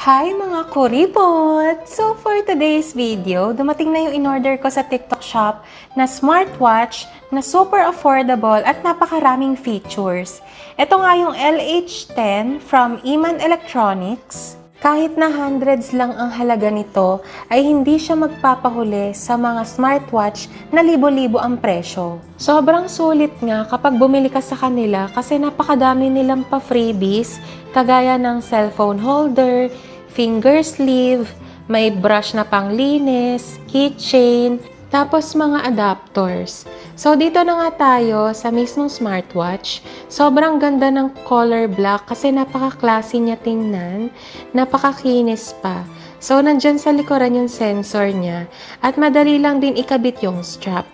Hi mga kuripot! So for today's video, dumating na yung in-order ko sa TikTok shop na smartwatch na super affordable at napakaraming features. Ito nga yung LH10 from Iman Electronics. Kahit na hundreds lang ang halaga nito, ay hindi siya magpapahuli sa mga smartwatch na libo-libo ang presyo. Sobrang sulit nga kapag bumili ka sa kanila kasi napakadami nilang pa-freebies kagaya ng cellphone holder, finger sleeve, may brush na panglinis, keychain, tapos mga adapters. So dito na nga tayo sa mismong smartwatch. Sobrang ganda ng color black kasi napaka-classy niya tingnan, napakakinis pa. So nandyan sa likuran yung sensor niya at madali lang din ikabit yung strap.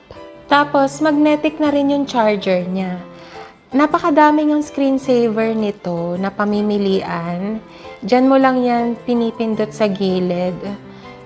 Tapos magnetic na rin yung charger niya. Napakadaming ang screensaver nito na pamimilian. Diyan mo lang yan pinipindot sa gilid.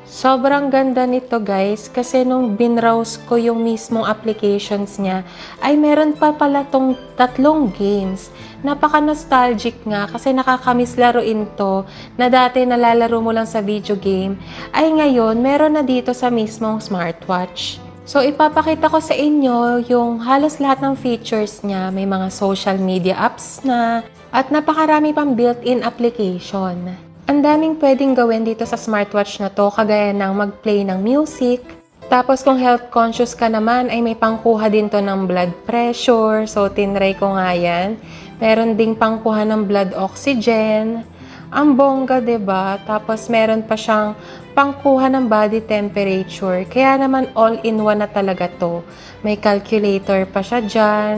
Sobrang ganda nito guys kasi nung binrowse ko yung mismong applications niya ay meron pa pala tong 3 games. Napaka-nostalgic nga kasi nakakamiss laruin to na dati nalalaro mo lang sa video game ay ngayon meron na dito sa mismong smartwatch. So, ipapakita ko sa inyo yung halos lahat ng features niya. May mga social media apps na at napakarami pang built-in application. Ang daming pwedeng gawin dito sa smartwatch na to, kagaya ng mag-play ng music. Tapos kung health conscious ka naman, ay may pangkuha din to ng blood pressure. So, tinry ko nga yan. Meron ding pangkuha ng blood oxygen. Ang bongga, 'di ba? Tapos meron pa siyang pangkuha ng body temperature. Kaya naman all-in-one na talaga 'to. May calculator pa siya diyan.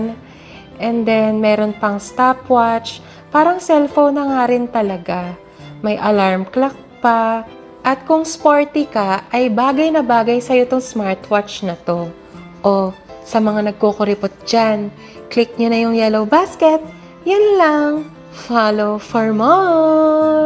And then meron pang stopwatch. Parang cellphone na nga rin talaga. May alarm clock pa. At kung sporty ka, ay bagay na bagay sa'yo tong smartwatch na 'to. O, sa mga nagkukuripot dyan, click nyo na yung yellow basket. Yan lang. Follow for more!